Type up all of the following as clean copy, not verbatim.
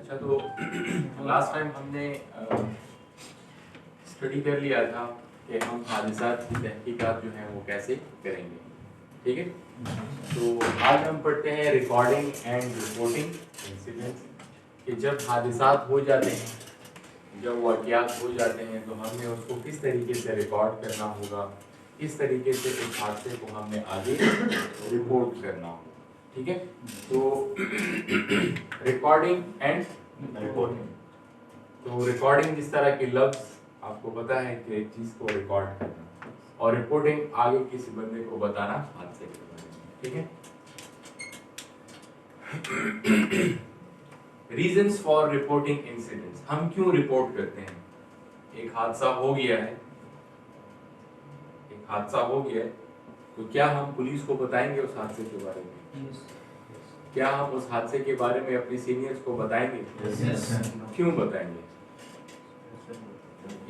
अच्छा, तो last time हमने स्टडी कर लिया था कि हम हादिसात की तहकीकात जो है वो कैसे करेंगे, ठीक है। तो आज हम पढ़ते हैं रिकॉर्डिंग एंड रिपोर्टिंग इंसिडेंट्स, कि जब हादिसात हो जाते हैं, जब वाक़यात हो जाते हैं तो हमने उसको किस तरीके से रिकॉर्ड करना होगा, किस तरीके से उस हादसे को हमने आगे रिपोर्ट करना होगा, ठीक है। तो रिकॉर्डिंग एंड रिपोर्टिंग, तो रिकॉर्डिंग जिस तरह के लफ्ज़ आपको पता है कि एक चीज़ को रिकॉर्ड करना, और रिपोर्टिंग आगे किसी बंदे को बताना हादसे के बारे में, ठीक है। रीजंस फॉर रिपोर्टिंग इंसिडेंट्स, हम क्यों रिपोर्ट करते हैं। एक हादसा हो गया है, एक हादसा हो गया है, तो क्या हम पुलिस को बताएंगे उस हादसे के बारे में? क्या हम उस हादसे के बारे में अपने सीनियर्स को बताएंगे? क्यों बताएंगे?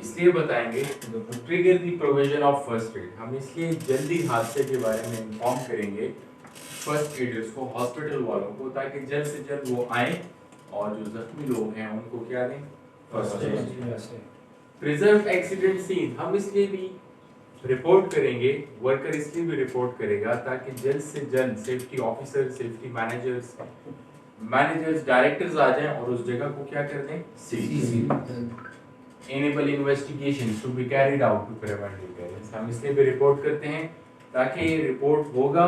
इसलिए बताएंगे to trigger the provision of first aid, हम इसलिए जल्दी हादसे के बारे में इन्फॉर्म करेंगे फर्स्ट एडर्स को, हॉस्पिटल वालों को, ताकि जल्द से जल्द वो आए और जो जख्मी लोग हैं उनको क्या दें, first aid. Preserve accident scene, हम इसलिए भी रिपोर्ट करेंगे, वर्कर इसलिए भी रिपोर्ट करेगा ताकि जल्द से जल्द safety officer, safety managers directors आ जाएं और उस जगह को क्या कर दें, seal. Enable investigation to be carried out to prevent repairs, हम इसलिए भी रिपोर्ट करते हैं ताकि रिपोर्ट होगा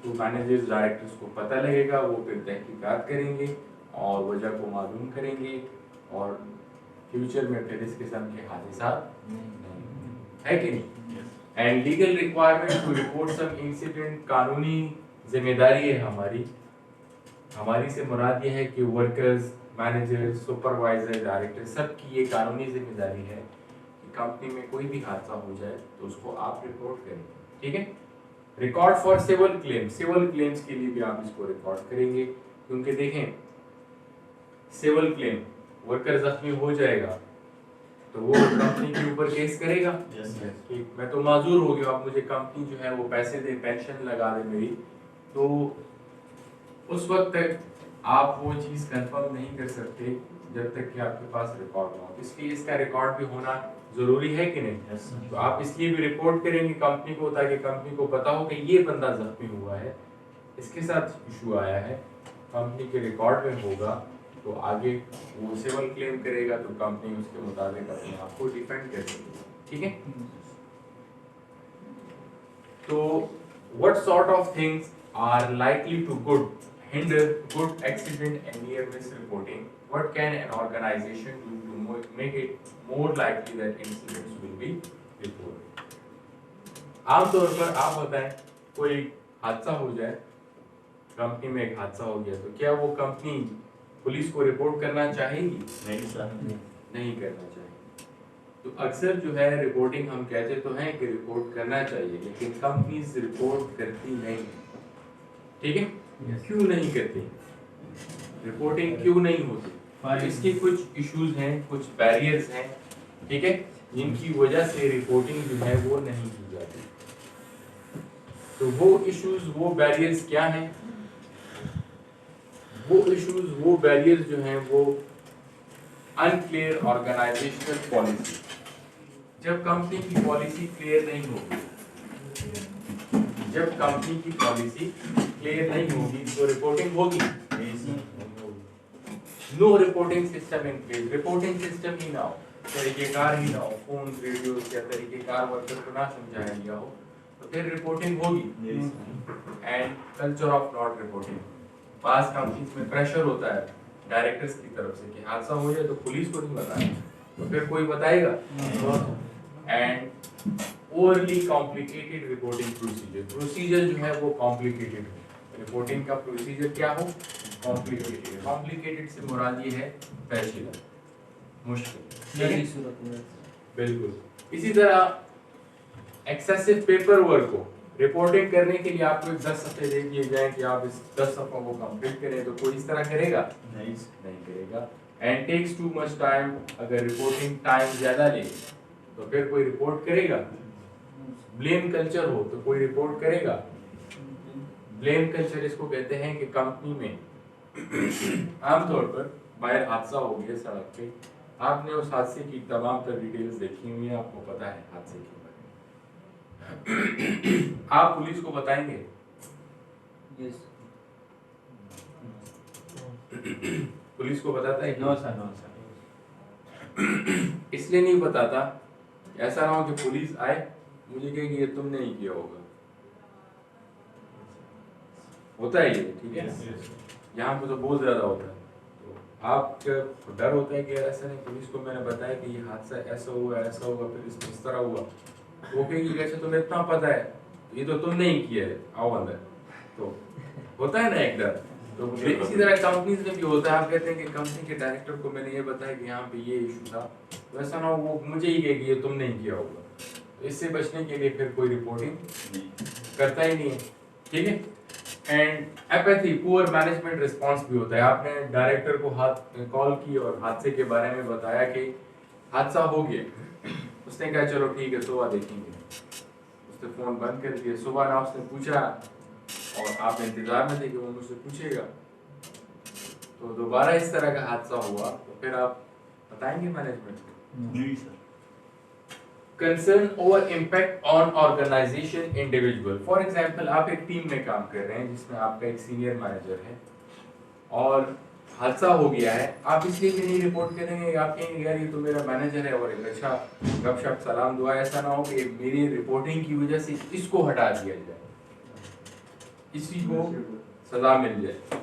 तो मैनेजर्स डायरेक्टर्स को पता लगेगा, वो फिर तहकीकात करेंगे और वजह को मालूम करेंगे और फ्यूचर में फिर इस किस्म के हादसा है कि नहीं। And legal requirement to report some incident, कानूनी जिम्मेदारी है हमारी से मुराद ये है कि वर्कर्स, मैनेजर, सुपरवाइजर, डायरेक्टर, सबकी ये कानूनी जिम्मेदारी है कि कंपनी में कोई भी हादसा हो जाए तो उसको आप रिपोर्ट करें, ठीक है। Record for civil claims, civil claims के लिए भी आप इसको रिकॉर्ड करेंगे, क्योंकि देखें सिविल क्लेम, वर्कर जख्मी हो जाएगा तो वो कंपनी के ऊपर केस करेगा कि मैं तो माजूर हो गया, अब मुझे कंपनी जो है वो पैसे दे, पेंशन लगा दे मेरी, तो उस वक्त तक आप वो चीज़ कंफर्म नहीं कर सकते जब तक कि आपके पास रिकॉर्ड ना हो, इसलिए इसका रिकॉर्ड भी होना जरूरी है कि नहीं। तो आप इसलिए भी रिपोर्ट करेंगे कंपनी को ताकि कंपनी को पता हो कि ये बंदा जख्मी हुआ है, इसके साथ इशू आया है, कंपनी के रिकॉर्ड में होगा, तो आगे वो सिविल क्लेम करेगा तो कंपनी उसके मुताबिक अपने आप को डिफेंड करेगी, ठीक है। तो what sort of things are likely to hinder good accident and near miss reporting? What can an organization do to make it more likely that incidents will be reported? आमतौर पर आप बताएं, कोई हादसा हो जाए, कंपनी में एक हादसा हो गया, तो क्या वो कंपनी पुलिस को रिपोर्ट करना चाहेगी? नहीं सर, नहीं करना चाहिए। तो अक्सर जो है रिपोर्टिंग, हम कहते तो हैं कि रिपोर्ट करना चाहिए, लेकिन कंपनीज रिपोर्ट करती नहीं, ठीक है। क्यों नहीं करती रिपोर्टिंग, क्यों नहीं होती? इसके कुछ इश्यूज हैं, कुछ बैरियर्स हैं, ठीक है, जिनकी वजह से रिपोर्टिंग जो है वो नहीं की जाती। तो वो इश्यूज, वो बैरियर्स क्या हैं? वो इश्यूज, वो बैरियर्स जो हैं वो अनक्लियर ऑर्गेनाइजेशनल पॉलिसी, जब कंपनी की पॉलिसी क्लियर नहीं होगी, जब कंपनी की पॉलिसी क्लियर नहीं होगी तो रिपोर्टिंग होगी नहीं होगी। No reporting system in place, reporting system ही ना हो, तरीकेकार ही ना हो, फोन, रेडियो या तरीकेकार वर्कर को ना समझाया गया हो, तो फिर रिपोर्टिंग होगी। And culture of not reporting, pass companies में प्रेशर होता है डायरेक्टर्स की तरफ से कि हादसा हो जाए तो पुलिस को नहीं बताना, तो फिर कोई बताएगा। And overly complicated reporting procedure जो है वो कॉम्प्लिकेटेड हो, रिपोर्टिंग का प्रोसीजर क्या हो, कॉम्प्लिकेटेड। कॉम्प्लिकेटेड से मुराद ये है पेचीदा, मुश्किल, बिल्कुल। इसी तरह एक्सेसिव पेपर वर्क हो, रिपोर्टिंग करने के लिए आपको 10 सफ़े दे दिए जाए कि आप इस 10 सफ़ों को कंप्लीट करें, तो कोई इस तरह करेगा नहीं करेगा। And takes too much time, अगर रिपोर्टिंग टाइम ज़्यादा ले तो फिर कोई रिपोर्ट करेगा। ब्लेम कल्चर हो तो कोई रिपोर्ट करेगा। ब्लेम कल्चर इसको कहते हैं कि कंपनी में आमतौर पर बाहर हादसा हो गया सड़क पे, आपने उस हादसे की तमाम तर डिटेल्स देखी हुई है, आपको पता है हादसे के बारे में, आप पुलिस को बताएंगे? यस। पुलिस को बताता है? No sir, no sir. इसलिए नहीं बताता, ऐसा ना हो कि पुलिस आए मुझे कहे कि ये तुमने नहीं किया होगा, होता है ये, ठीक है ना? यहाँ पे तो बहुत ज्यादा होता है। तो आपको डर होता है कि यार ऐसा नहीं, पुलिस को मैंने बताया कि ये हादसा ऐसा हुआ फिर इसमें इस तरह हुआ, वो कहेगी कैसे तुम्हें इतना पता है, ये तो तुमने ही किया है, आओ अंदर। तो होता है ना एक डर। तो इसी तरह कंपनीज में भी होता है, आप कहते हैं कि कंपनी के डायरेक्टर को मैंने ये बताया कि यहाँ पे ये इशू था, तो ऐसा ना हो वो मुझे ही कहेगी ये तुमने ही किया होगा। तो इससे बचने के लिए फिर कोई रिपोर्टिंग करता ही नहीं है, ठीक है। And apathy, poor management response भी होता है। आपने डायरेक्टर को कॉल की और हादसे के बारे में बताया कि हादसा हो गया, उसने कहा चलो ठीक है सुबह देखेंगे, उसने फोन बंद कर दिया। सुबह ना उसने पूछा और आप इंतजार में थे कि वो मुझसे पूछेगा, तो दोबारा इस तरह का हादसा हुआ तो फिर आप बताएंगे मैनेजमेंट को? नहीं sir. Concern over impact on organisation individual. For example आप एक टीम में काम कर रहे हैं जिसमें आपका एक सीनियर मैनेजर है और हादसा हो गया है, आप इसलिए भी नहीं रिपोर्ट करेंगे, आप कहेंगे यार ये तो मेरा मैनेजर है और एक अच्छा गपशप सलाम दुआ, ऐसा ना हो कि मेरी रिपोर्टिंग की वजह से इसको हटा दिया जाए, इसी को सजा मिल जाए,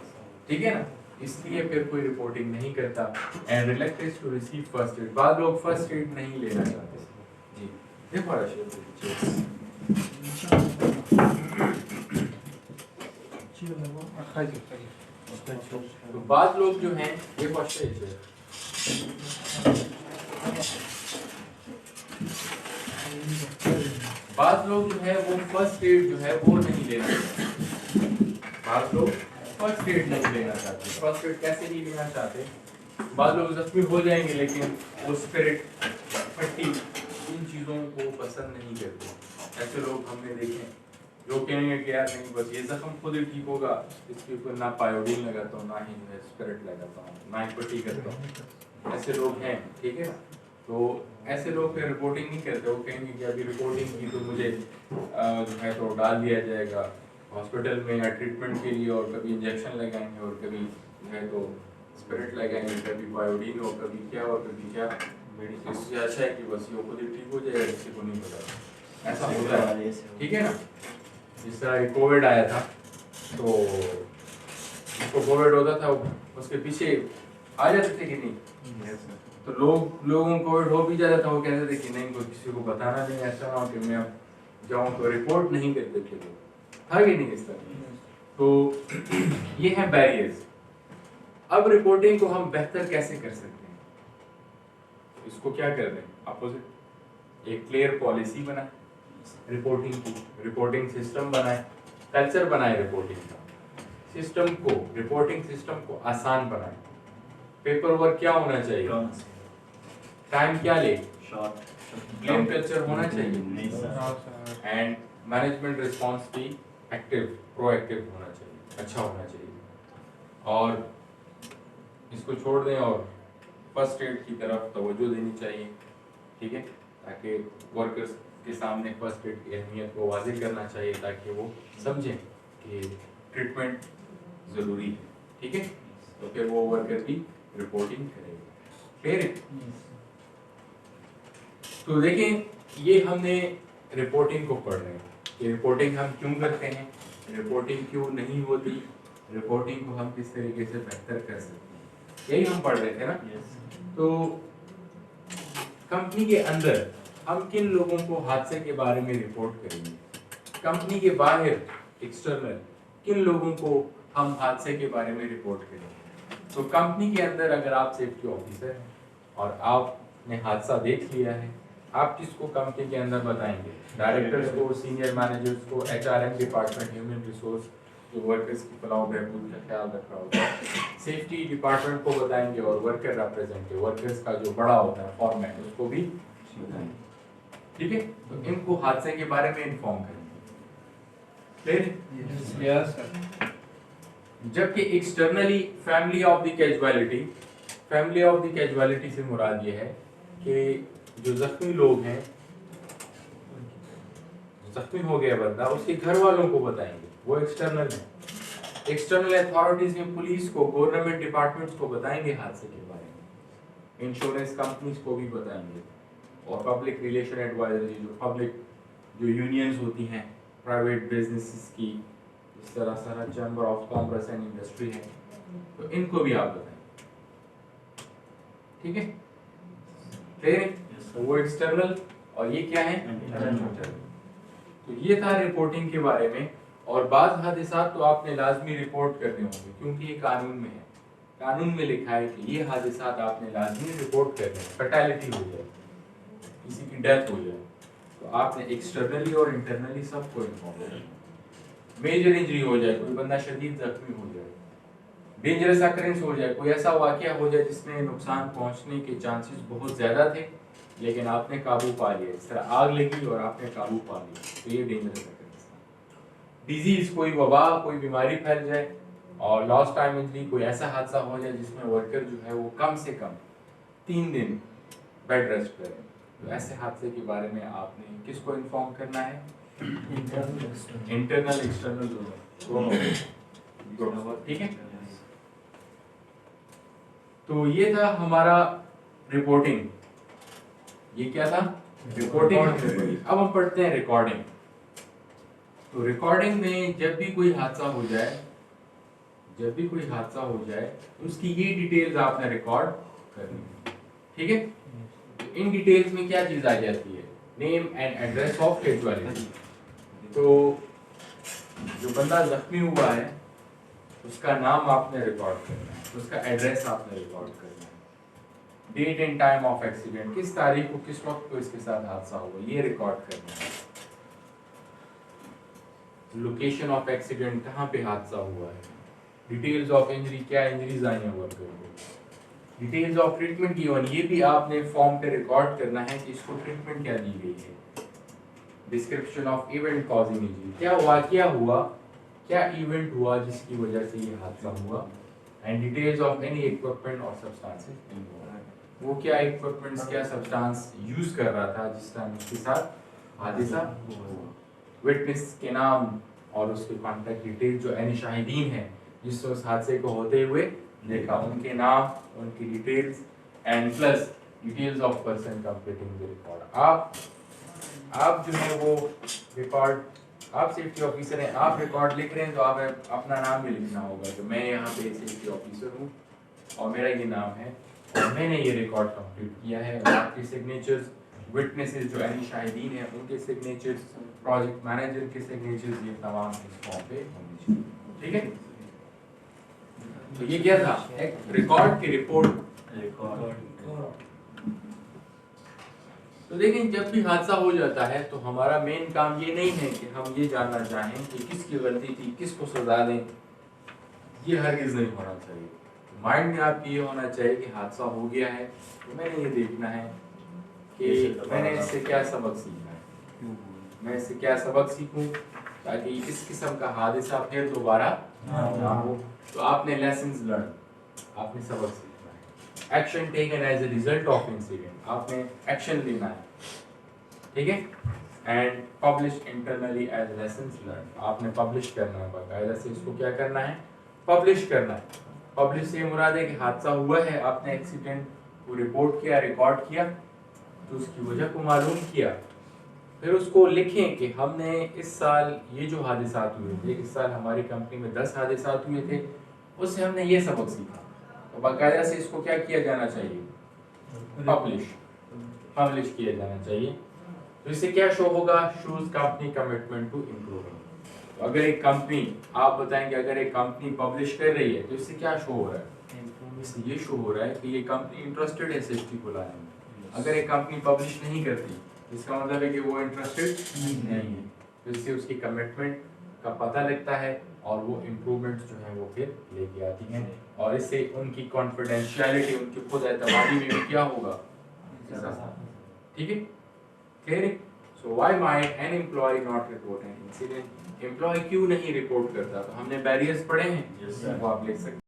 ठीक है ना। इसलिए फिर कोई रिपोर्टिंग नहीं करता। And reluctant to receive first aid, बाद लोग फर्स्ट एड नहीं लेना चाहते जी। देखो तो बाद लोग जो हैं ये बाद लोग जो है वो फर्स्ट एड जो है वो नहीं लेना चाहते, बाद लोग फर्स्ट एड नहीं लेना चाहते। फर्स्ट एड कैसे नहीं लेना चाहते, बाद लोग जख्मी हो जाएंगे लेकिन वो स्पिरिट, पट्टी, इन चीज़ों को पसंद नहीं करते। ऐसे लोग हमने देखे जो कहेंगे कि यार नहीं बस ये जख्म खुद ही ठीक होगा, इसके ऊपर ना पायोडीन लगाता हूँ, ना ही स्पिरिट लगाता हूँ, ना ही पट्टी करता हूँ। ऐसे लोग हैं, ठीक है। तो ऐसे लोग फिर रिपोर्टिंग नहीं करते, वो कहेंगे कि अभी रिपोर्टिंग की तो मुझे जो है तो डाल दिया जाएगा हॉस्पिटल में या ट्रीटमेंट के लिए, और कभी इंजेक्शन लगाएंगे और कभी जो है तो स्पिरिट लगाएंगे, कभी बायोडीन और कभी क्या और कभी क्या मेडिसिन। इससे अच्छा है कि बस ये खुद ही ठीक हो जाएगा, किसी को नहीं पता। ऐसा होता है, ठीक है ना। जिस तरह कोविड आया था तो जिसको कोविड होता था उसके पीछे आ जाते थे कि नहीं, तो लोगों को कोविड हो भी जाता था, वो कहते थे कि नहीं कोई किसी को बताना नहीं, ऐसा ना हो कि मैं जाऊँ तो रिपोर्ट नहीं करते थे लोग, था कि नहीं इस तरह। तो ये है बैरियर्स। अब रिपोर्टिंग को हम बेहतर कैसे कर सकते हैं, इसको क्या कर रहे हैं अपोजिट, एक क्लियर पॉलिसी बनाए रिपोर्टिंग की, रिपोर्टिंग सिस्टम बनाए, कल्चर बनाए रिपोर्टिंग का, सिस्टम को, रिपोर्टिंग सिस्टम को आसान बनाए। पेपर वर्क क्या होना चाहिए, टाइम क्या ले, ब्लेम कल्चर होना चाहिए, एंड मैनेजमेंट रिस्पॉन्स भी एक्टिव, प्रोएक्टिव होना चाहिए, अच्छा होना चाहिए। और इसको छोड़ दें और फर्स्ट एड की तरफ तवज्जो देनी चाहिए, ठीक है, ताकि वर्कर्स के सामने फर्स्ट एड की अहमियत को वाज़ेह करना चाहिए ताकि वो समझें कि ट्रीटमेंट ज़रूरी है, ठीक है। तो फिर वो वर्कर भी रिपोर्टिंग करेगा, क्लियर है। तो देखें ये हमने रिपोर्टिंग को पढ़ रहे हैं कि रिपोर्टिंग हम क्यों करते हैं, रिपोर्टिंग क्यों नहीं होती, रिपोर्टिंग को हम किस तरीके से बेहतर कर सकते हैं, यही हम पढ़ रहे थे ना। तो कंपनी के अंदर हम किन लोगों को हादसे के बारे में रिपोर्ट करेंगे, कंपनी के बाहर एक्सटर्नल किन लोगों को हम हादसे के बारे में रिपोर्ट करेंगे। तो कंपनी के अंदर अगर आप सेफ्टी ऑफिसर हैं और आपने हादसा देख लिया है, आप किसको कंपनी के अंदर बताएंगे, डायरेक्टर्स को, सीनियर मैनेजर्स को, एचआरएम डिपार्टमेंट, ह्यूमन रिसोर्स जो वर्कर्स की फलाह बहबूद का ख्याल रख रहा होता है, सेफ्टी डिपार्टमेंट को बताएंगे, और वर्कर रिप्रेजेंटेटिव, वर्कर्स का जो बड़ा होता है फॉर्मैन, उसको भी बताएंगे, ठीक है। तो इनको हादसे के बारे में इन्फॉर्म करेंगे, जबकि externally family of the casualty family of the casualty से मुराद ये है कि जो जख्मी लोग हैं, जख्मी हो गया बंदा, उसके घर वालों को बताएंगे, वो एक्सटर्नल है। एक्सटर्नल अथॉरिटीज में पुलिस को, गवर्नमेंट डिपार्टमेंट्स को बताएंगे हादसे के बारे में, इंश्योरेंस कंपनीज को भी बताएंगे, और पब्लिक रिलेशन एडवाइजरी, जो पब्लिक जो यूनियंस होती हैं प्राइवेट बिजनेसेस की, इस तरह सारा chamber of commerce and industry है, तो इनको भी आप बताएं। ठीक है, क्लियर है? तो वो एक्सटर्नल और ये क्या है, इंटरनल। तो ये था रिपोर्टिंग के बारे में। और बाज़ हादिसात तो आपने लाजमी रिपोर्ट करने होंगे, क्योंकि ये कानून में है, कानून में लिखा है कि ये हादिसात आपने लाजमी रिपोर्ट करने हैं। फैटेलिटी हो जाए, किसी की डेथ हो जाए, तो आपने एक्सटर्नली और इंटरनली सबको इन्फॉर्म करना। मेजर इंजरी हो जाए, कोई बंदा शदीद जख्मी हो जाए, डेंजरस अकरेंस हो जाए, कोई ऐसा वाकया हो जाए जिसमें नुकसान पहुंचने के चांसेस बहुत ज़्यादा थे, लेकिन आपने काबू पा लिया, इस तरह आग लगी और आपने काबू पा लिया, तो ये डेंजरस अकरेंस। डिजीज, कोई वबा, कोई बीमारी फैल जाए, और लॉस्ट टाइम इंजरी, कोई ऐसा हादसा हो जाए जिसमें वर्कर जो है वो कम से कम 3 दिन बेड रेस्ट करें, तो ऐसे हादसे के बारे में आपने किसको इन्फॉर्म करना है, इंटरनल एक्सटर्नल दोनों। ठीक है, तो ये था हमारा रिपोर्टिंग। ये क्या था, रिपोर्टिंग। अब हम पढ़ते हैं रिकॉर्डिंग। तो रिकॉर्डिंग में जब भी कोई हादसा हो जाए, जब भी कोई हादसा हो जाए, तो उसकी ये डिटेल्स आपने रिकॉर्ड करनी है। ठीक है, तो इन डिटेल्स में क्या चीज आ जाती है, name and address of casualty. तो जो बंदा जख्मी हुआ है उसका नाम आपने रिकॉर्ड करना है, उसका एड्रेस आपने रिकॉर्ड करना है, date and time of accident, किस तारीख को, किस वक्त को इसके साथ हादसा हुआ, ये रिकॉर्ड करना है। लोकेशन ऑफ एक्सीडेंट, कहाँ पे हादसा हुआ है, डिटेल्स ऑफ इंजरी, क्या इंजरीज आई हैं वर्कर को, डिटेल्स ऑफ ट्रीटमेंट गिवन, ये भी आपने फॉर्म पे रिकॉर्ड करना है कि इसको ट्रीटमेंट क्या दी गई है। Description of event causing injury, क्या वाकया हुआ, क्या इवेंट हुआ जिसकी वजह से ये हादसा हुआ, and details of any equipment और सब्सटेंसेस इन्वॉल्व्ड, वो क्या इक्विपमेंट्स, क्या सब्सटेंस यूज कर रहा था जिस टाइम उसके साथ हादसा हुआ, विटनेस के नाम और उसके कॉन्टैक्ट डिटेल, जो एनी शाहिदीन है जिसने उस हादसे को होते हुए देखा, उनके नाम, उनकी details, and plus details of person completing the record. आप जो है वो रिकॉर्ड, आप सेफ्टी ऑफिसर हैं, आप रिकॉर्ड लिख रहे हैं तो आप अपना नाम भी लिखना होगा कि मैं यहाँ पे सेफ्टी ऑफिसर हूँ और मेरा ये नाम है और मैंने ये रिकॉर्ड कंप्लीट किया है। और आपके सिग्नेचर्स, विटनेसेस जो यानी शाहिदीन हैं उनके सिग्नेचर्स, प्रोजेक्ट मैनेजर के सिग्नेचर्स, ये तमाम इस फॉर्म पे होने चाहिए। ठीक है, तो ये क्या था, एक रिकॉर्ड की रिपोर्ट। तो लेकिन जब भी हादसा हो जाता है तो हमारा मेन काम ये नहीं है कि हम ये जानना चाहें कि किसकी गलती थी, किसको सजा दें, ये हरगिज नहीं होना चाहिए। माइंड में आपकी ये होना चाहिए कि हादसा हो गया है तो मैंने ये देखना है कि मैंने इससे क्या सबक सीखा है, मैं इससे क्या सबक सीखूं ताकि इस किस्म का हादसा फिर दोबारा ना हो। तो आपने लेसन्स लर्न, आपने सबक सीखना है। Action taken as a result of incident, आपने एक्शन लेना है। ठीक है, and publish internally as lessons learn, आपने पब्लिश करना है, बाकायदा से इसको क्या करना है, पब्लिश करना है। पब्लिश से मुराद है कि हादसा हुआ है, आपने एक्सीडेंट को रिपोर्ट किया, रिकॉर्ड किया, तो उसकी वजह को मालूम किया, फिर उसको लिखें कि हमने इस साल ये जो हादसात हुए थे, इस साल हमारी कंपनी में 10 हादसात हुए थे, उससे हमने ये सबक सीखा। तो बाकायदा से इसको क्या किया जाना चाहिए, पब्लिश किया जाना चाहिए। तो इससे क्या शो होगा, shows company commitment to improving. तो अगर एक कंपनी, आप बताएंगे अगर एक कंपनी पब्लिश कर रही है तो इससे क्या शो हो रहा है, इससे ये शो हो रहा है कि ये कंपनी इंटरेस्टेड है सेफ्टी को लाने में। अगर एक कंपनी पब्लिश नहीं करती इसका मतलब है कि वो इंटरेस्टेड नहीं है, तो इससे उसकी कमिटमेंट का पता लगता है और वो इम्प्रूवमेंट जो है वो फिर लेके आती हैं, और इससे उनकी कॉन्फिडेंशियलिटी, उनकी खुद एतमादी में क्या होगा, ठीक है, क्लियर है। So why might an employ not report an incident, employ क्यों नहीं रिपोर्ट करता, तो हमने बैरियर्स पढ़े हैं, वो आप लिख सकते हैं।